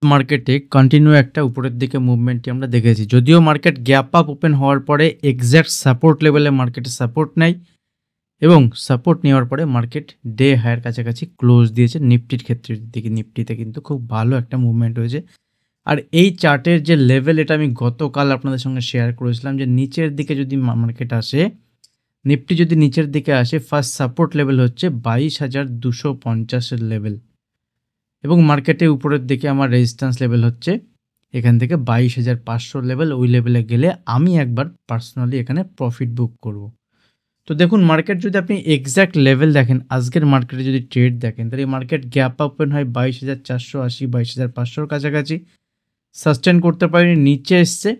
মার্কেটে কন্টিনিউ একটা উপরের দিকে মুভমেন্টটি আমরা দেখেছি। যদিও মার্কেট গ্যাপ আপ ওপেন হওয়ার পরে এক্সাক্ট সাপোর্ট লেভেলে মার্কেটে সাপোর্ট নেয় এবং সাপোর্ট নেওয়ার পরে মার্কেট ডে হাইয়ের কাছাকাছি ক্লোজ দিয়েছে। নিফটির ক্ষেত্রে দিকে নিফটিতে কিন্তু খুব ভালো একটা মুভমেন্ট হয়েছে। আর এই চার্টের যে লেভেল, এটা আমি গতকাল আপনাদের সঙ্গে শেয়ার করেছিলাম যে নিচের দিকে যদি মার্কেট আসে, নিফটি যদি নিচের দিকে আসে, ফার্স্ট সাপোর্ট লেভেল হচ্ছে 22,250-এর লেভেল এবং মার্কেটে উপরের দিকে আমার রেজিস্ট্যান্স লেভেল হচ্ছে এখান থেকে 22,500 লেভেল। ওই লেভেলে গেলে আমি একবার পার্সোনালি এখানে প্রফিট বুক করব। তো দেখুন, মার্কেট যদি আপনি এক্স্যাক্ট লেভেল দেখেন, আজকের মার্কেটে যদি ট্রেড দেখেন, তাহলে এই মার্কেট গ্যাপ ওপেন হয় 22,480 22,500-র কাছাকাছি, সাস্টেন করতে পারেনি, নিচে এসছে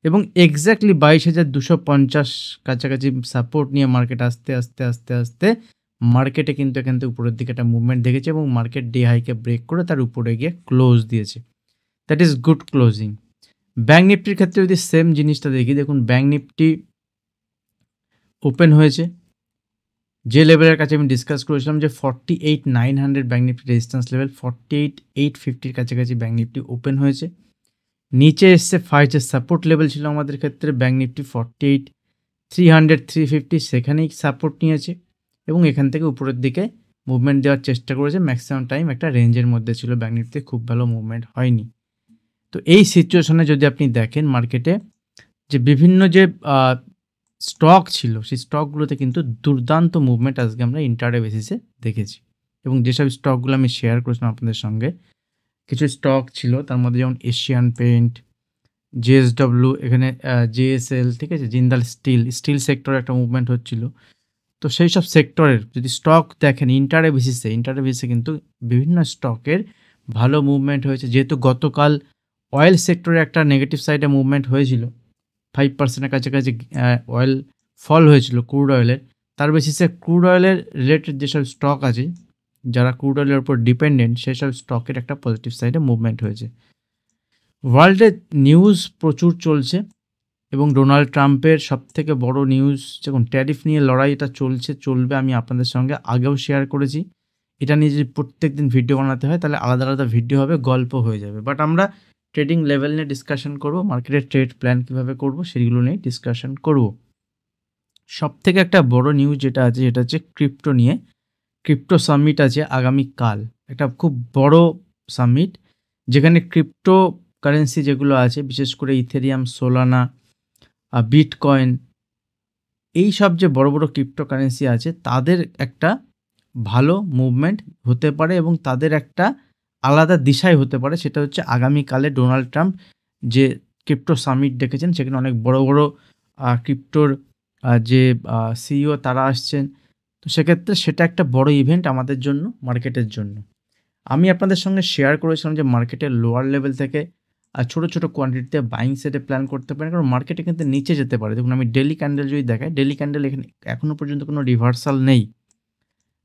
এবং এক্স্যাক্টলি 22,250 কাছাকাছি সাপোর্ট নিয়ে মার্কেট আস্তে আস্তে আস্তে আস্তে মার্কেটে কিন্তু এখান থেকে উপরের দিকে একটা মুভমেন্ট দেখেছে এবং মার্কেট ডে হাইকে ব্রেক করে তার উপরে গিয়ে ক্লোজ দিয়েছে। That is good closing. Bank নিফটির ক্ষেত্রে যদি সেম জিনিসটা দেখি, দেখুন ব্যাঙ্ক নিফটি ওপেন হয়েছে যে লেভেলের কাছে আমি ডিসকাস করেছিলাম যে 48,900 ব্যাঙ্ক নিফটি রেজিস্ট্যান্স লেভেল, 48,850-র কাছাকাছি ব্যাঙ্ক নিফটি ওপেন হয়েছে। নিচে এসছে ফার্স্ট যে সাপোর্ট লেভেল ছিল আমাদের ক্ষেত্রে ব্যাঙ্ক নিফটি 48,300 350, সেখানেই সাপোর্ট নিয়েছে এবং এখান থেকে উপরের দিকে মুভমেন্ট দেওয়ার চেষ্টা করেছে। ম্যাক্সিমাম টাইম একটা রেঞ্জের মধ্যে ছিল, ব্যাঙ্ক নিফটিতে খুব ভালো মুভমেন্ট হয়নি। তো এই সিচুয়েশনে যদি আপনি দেখেন মার্কেটে যে বিভিন্ন যে স্টক ছিল, সেই স্টকগুলোতে কিন্তু দুর্দান্ত মুভমেন্ট আজকে আমরা ইন্টারডে বেসিসে দেখেছি এবং যেসব স্টকগুলো আমি শেয়ার করেছিলাম আপনাদের সঙ্গে, কিছু স্টক ছিল তার মধ্যে যেমন এশিয়ান পেইন্ট, জেএসডব্লিউ, এখানে জেএসএল, ঠিক আছে, জিন্দাল স্টিল সেক্টরে একটা মুভমেন্ট হচ্ছিল। তো সেই সব সেক্টরের যদি স্টক দেখেন ইন্টারডে বেসিসে কিন্তু বিভিন্ন স্টকের ভালো মুভমেন্ট হয়েছে। যেহেতু গতকাল অয়েল সেক্টরে একটা নেগেটিভ সাইডে মুভমেন্ট হয়েছিল, 5%-এর কাছাকাছি অয়েল ফল হয়েছিল ক্রুড অয়েলের, তার বেসিসে ক্রুড অয়েলের রিলেটেড যেসব স্টক আছে, যারা ক্রুড অয়েলের উপর ডিপেন্ডেন্ট, সেসব স্টকের একটা পজিটিভ সাইডে মুভমেন্ট হয়েছে। ওয়ার্ল্ডে নিউজ প্রচুর চলছে এবং ডোনাল্ড ট্রাম্পের সবথেকে বড় নিউজ, যখন ট্যারিফ নিয়ে লড়াই, এটা চলবে। আমি আপনাদের সঙ্গে আগেও শেয়ার করেছি। এটা নিয়ে যদি প্রত্যেক দিন ভিডিও বানাতে হয় তাহলে আলাদা আলাদা ভিডিও হবে, গল্প হয়ে যাবে। বাট আমরা ট্রেডিং লেভেল নিয়ে ডিসকাশন করব, মার্কেটের ট্রেড প্ল্যান কীভাবে করব সেগুলো নিয়ে ডিসকাশন করব। সবথেকে একটা বড় নিউজ যেটা আছে সেটা হচ্ছে ক্রিপ্টো নিয়ে। ক্রিপ্টো সামিট আছে আগামীকাল, একটা খুব বড় সামিট, যেখানে ক্রিপ্টো কারেন্সি যেগুলো আছে, বিশেষ করে ইথেরিয়াম, সোলানা, বিটকয়েন, এই সব যে বড় বড় ক্রিপ্টো কারেন্সি আছে, তাদের একটা ভালো মুভমেন্ট হতে পারে এবং তাদের একটা আলাদা দিশায় হতে পারে। সেটা হচ্ছে আগামীকালে ডোনাল্ড ট্রাম্প যে ক্রিপ্টো সামিট ডেকেছেন, সেখানে অনেক বড় বড় ক্রিপ্টোর যে সিইও তারা আসছেন। তো সেক্ষেত্রে সেটা একটা বড় ইভেন্ট আমাদের জন্য, মার্কেটের জন্য। আমি আপনাদের সঙ্গে শেয়ার করেছিলাম যে মার্কেটের লোয়ার লেভেল থেকে ছোটো ছোটো কোয়ান্টিটিতে বাইং সেটে প্ল্যান করতে পারেন, কারণ মার্কেটে কিন্তু নিচে যেতে পারে। দেখুন, আমি ডেলি ক্যান্ডেল যদি দেখাই, ডেলি ক্যান্ডেল এখানে এখনও পর্যন্ত কোনো রিভার্সাল নেই,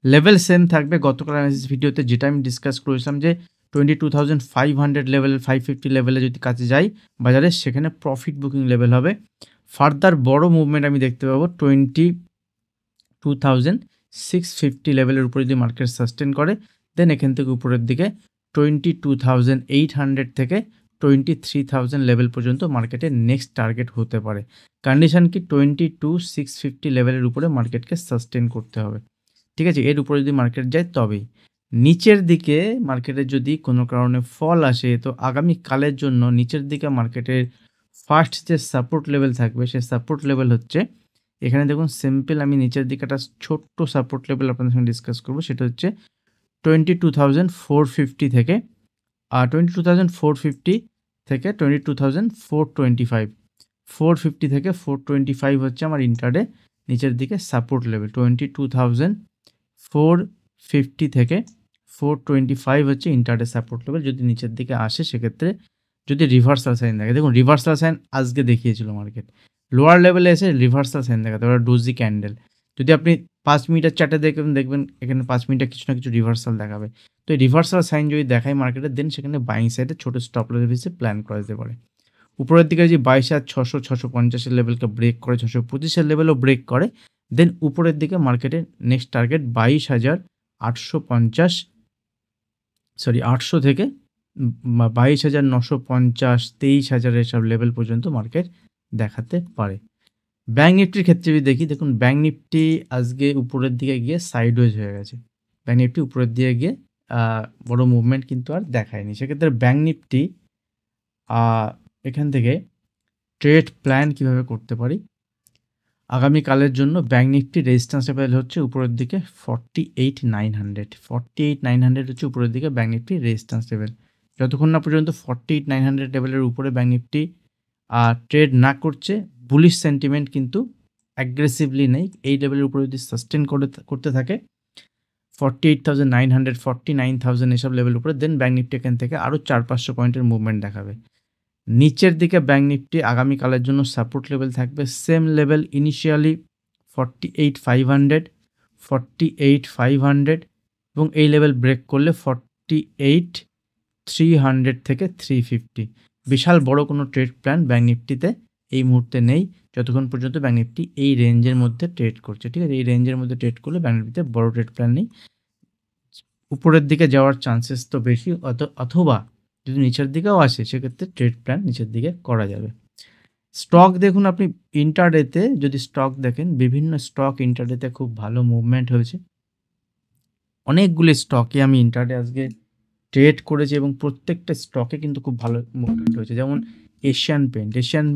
লেভেল সেম থাকবে। গতকাল অ্যানালিসিস ভিডিওতে যেটা আমি ডিসকাস করেছিলাম যে 22,500 লেভেল, 550 লেভেলে যদি কাছে যাই বাজারে, সেখানে প্রফিট বুকিং লেভেল হবে। ফার্দার বড় মুভমেন্ট আমি দেখতে পাবো 22,650 লেভেলের উপরে যদি মার্কেট সাস্টেন করে, দেন এখান থেকে উপরের দিকে 22,800 থেকে 23,000 লেভেল পর্যন্ত মার্কেটের নেক্সট টার্গেট হতে পারে। কন্ডিশন কি 22,650 লেভেলের উপরে মার্কেটকে সাস্টেন করতে হবে, ঠিক আছে। এর উপরে যদি মার্কেট যায় তবেই। নিচের দিকে মার্কেটের যদি কোনো কারণে ফল আসে, তো আগামীকালের জন্য নিচের দিকে মার্কেটের ফার্স্ট যে সাপোর্ট লেভেল থাকবে, সে সাপোর্ট লেভেল হচ্ছে এখানে দেখুন সিম্পল, আমি নিচের দিকে একটা ছোট্ট সাপোর্ট লেভেল আপনাদের সঙ্গে ডিসকাস করবো। সেটা হচ্ছে 22,450 থেকে 22,450 থেকে 22,425, 450 থেকে 425 হচ্ছে আমার ইন্টারডে নিচের দিকে সাপোর্ট লেভেল। 22,450 থেকে 425 হচ্ছে ইন্টারডে সাপোর্ট লেভেল। যদি নিচের দিকে আসে, সেক্ষেত্রে যদি রিভার্সাল সাইন দেখে, দেখুন রিভার্সাল সাইন আজকে দেখিয়েছিল মার্কেট, লোয়ার লেভেলে এসে রিভার্সাল সাইন দেখাতে পারে, ডোজি ক্যান্ডেল। যদি আপনি 5 মিনিটের চার্টে দেখবেন এখানে 5 মিনিটে কিছু না কিছু রিভার্সাল দেখাবে। তো এই রিভার্সাল সাইন যদি দেখায় মার্কেটে, দেন সেখানে বাইং সাইডে ছোটো স্টপ লস বেসে প্ল্যান করা যেতে পারে। উপরের দিকে যদি 22,600 650-এর লেভেলকে ব্রেক করে, 625-এর লেভেলও ব্রেক করে, দেন উপরের দিকে মার্কেটের নেক্সট টার্গেট 22,850, 800 থেকে 22,950, 23,000 এসব লেভেল পর্যন্ত মার্কেট দেখাতে পারে। ব্যাঙ্ক নিফটির ক্ষেত্রে যদি দেখি, দেখুন ব্যাঙ্ক নিফটি আজকে উপরের দিকে গিয়ে সাইডওয়েজ হয়ে গেছে। ব্যাঙ্ক নিফটি উপরের দিকে গিয়ে বড় মুভমেন্ট কিন্তু আর দেখায়নি। সেক্ষেত্রে ব্যাঙ্ক নিফটি এখান থেকে ট্রেড প্ল্যান কিভাবে করতে পারি, আগামীকালের জন্য ব্যাঙ্ক নিফটি রেজিস্ট্যান্স লেভেল হচ্ছে উপরের দিকে 48,900। 48,900 হচ্ছে উপরের দিকে ব্যাঙ্ক নিফটি রেজিস্ট্যান্স লেভেল। যতক্ষণ না পর্যন্ত 48,900 লেভেলের উপরে ব্যাঙ্ক নিফটি ট্রেড না করছে, বুলিশ সেন্টিমেন্ট কিন্তু অ্যাগ্রেসিভলি নেই। এই লেভেলের উপরে যদি সাস্টেন করতে থাকে 48,900, 49,000 এসব লেভেলের উপরে, দেন ব্যাঙ্ক নিফটি এখান থেকে আরও 400-500 পয়েন্টের মুভমেন্ট দেখাবে। নিচের দিকে ব্যাঙ্ক নিফটি আগামীকালের জন্য সাপোর্ট লেভেল থাকবে সেম লেভেল, ইনিশিয়ালি 48,500, 48,500 এবং এই লেভেল ব্রেক করলে 48,300 থেকে 350। বিশাল বড় কোনো ট্রেড প্ল্যান ব্যাঙ্ক নিফটিতে এই মুহূর্তে নেই, যতক্ষণ পর্যন্ত ব্যাঙ্ক নিফটি এই রেঞ্জের মধ্যে ট্রেড করছে। ঠিক আছে, এই রেঞ্জের মধ্যে ট্রেড করলে ব্যাঙ্ক নিফটিতে বড় ট্রেড প্ল্যান নেই। উপরের দিকে যাওয়ার চান্সেস তো বেশি, অথবা যদি নিচের দিকেও আসে সেক্ষেত্রে ট্রেড প্ল্যান নিচের দিকে করা যাবে। স্টক দেখুন, আপনি ইন্টারডেতে যদি স্টক দেখেন, বিভিন্ন স্টক ইন্টারডেতে খুব ভালো মুভমেন্ট হয়েছে। অনেকগুলি স্টকে আমি ইন্টারডে আজকে ট্রেড করেছি এবং প্রত্যেকটা স্টকে কিন্তু খুব ভালো মুভমেন্ট হয়েছে। যেমন এশিয়ান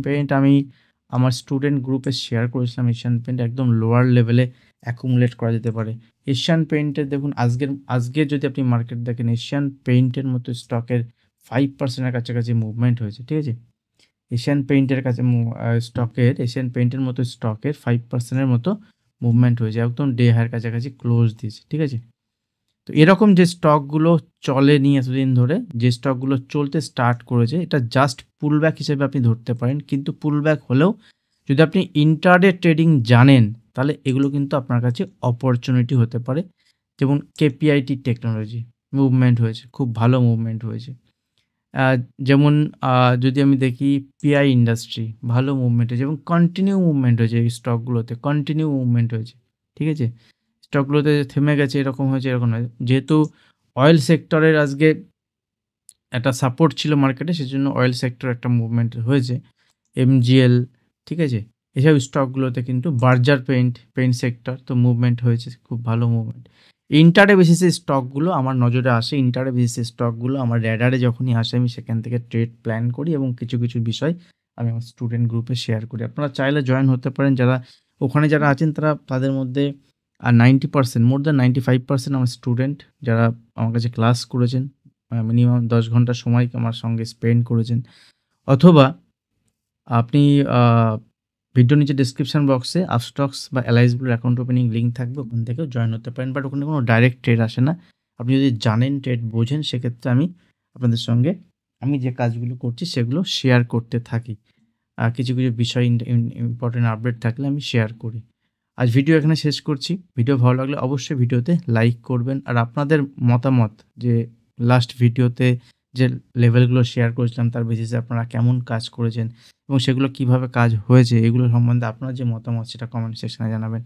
পেইন্ট আমি আমার স্টুডেন্ট গ্রুপে শেয়ার করেছিলাম। এশিয়ান পেইন্ট একদম লোয়ার লেভেলে অ্যাকুমুলেট করা যেতে পারে। এশিয়ান পেইন্টের দেখুন আজকে যদি আপনি মার্কেট দেখেন, এশিয়ান পেইন্টের মতো স্টকের 5%-এর কাছাকাছি মুভমেন্ট হয়েছে। ঠিক আছে, এশিয়ান পেইন্টের এশিয়ান পেইন্টের মতো স্টকের 5%-এর মতো মুভমেন্ট হয়েছে, একদম ডে হাইয়ের কাছাকাছি ক্লোজ দিয়েছে। ঠিক আছে, তো এরকম যে স্টকগুলো চলেনি এতদিন ধরে, যে স্টকগুলো চলতে স্টার্ট করেছে, এটা জাস্ট পুলব্যাক হিসেবে আপনি ধরতে পারেন। কিন্তু পুলব্যাক হলেও যদি আপনি ইন্টারডে ট্রেডিং জানেন, তাহলে এগুলো কিন্তু আপনার কাছে অপরচুনিটি হতে পারে। যেমন কেপিআইটি টেকনোলজি মুভমেন্ট হয়েছে, খুব ভালো মুভমেন্ট হয়েছে। যেমন যদি আমি দেখি পিআই ইন্ডাস্ট্রি, ভালো মুভমেন্ট হয়েছে এবং কন্টিনিউ মুভমেন্ট হয়েছে। এই স্টকগুলোতে কন্টিনিউ মুভমেন্ট হয়েছে। ঠিক আছে, স্টকগুলোতে থেমে গেছে এরকম হয়েছে, এরকম নয়। যেহেতু অয়েল সেক্টরের আজকে একটা সাপোর্ট ছিল মার্কেটে, সেজন্য অয়েল সেক্টর একটা মুভমেন্ট হয়েছে। এমজিএল, ঠিক আছে, এসব স্টকগুলোতে কিন্তু বার্জার পেইন্ট সেক্টর তো মুভমেন্ট হয়েছে, খুব ভালো মুভমেন্ট। ইন্টারডে বেসিসে স্টকগুলো আমার নজরে আসে, ইন্টারডে বেসিসে স্টকগুলো আমার র্যাডারে যখনই আসে আমি সেখান থেকে ট্রেড প্ল্যান করি এবং কিছু কিছু বিষয় আমি আমার স্টুডেন্ট গ্রুপে শেয়ার করি। আপনারা চাইলে জয়েন হতে পারেন। ওখানে যারা আছেন তাদের মধ্যে 90%, মোর দ্যান 95% আমার স্টুডেন্ট, যারা আমার কাছে ক্লাস করেছেন, মিনিমাম 10 ঘন্টা সময় আমার সঙ্গে স্পেন্ড করেছেন। অথবা আপনি ভিডিও নিচে ডিসক্রিপশন বক্সে আপস্টক্স বা এলআইসির অ্যাকাউন্ট ওপেনিং লিঙ্ক থাকবে, ওখান থেকেও জয়েন হতে পারেন। বাট ওখানে কোনো ডাইরেক্ট ট্রেড আসে না। আপনি যদি জানেন, ট্রেড বোঝেন, সেক্ষেত্রে আমি আপনাদের সঙ্গে আমি যে কাজগুলো করছি সেগুলো শেয়ার করতে থাকি। কিছু কিছু বিষয় ইম্পর্টেন্ট আপডেট থাকলে আমি শেয়ার করি। আজ ভিডিও এখানে শেষ করছি। ভিডিও ভালো লাগলে অবশ্যই ভিডিওতে লাইক করবেন। আর আপনাদের মতামত, যে লাস্ট ভিডিওতে যে লেভেলগুলো শেয়ার করেছিলাম তার বেসিসে আপনারা কেমন কাজ করেছেন এবং সেগুলো কিভাবে কাজ হয়েছে, এগুলো সম্বন্ধে আপনার যে মতামত সেটা কমেন্ট সেকশনে জানাবেন।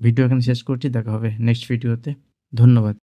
ভিডিও এখানে শেষ করছি, দেখা হবে নেক্সট ভিডিওতে। ধন্যবাদ।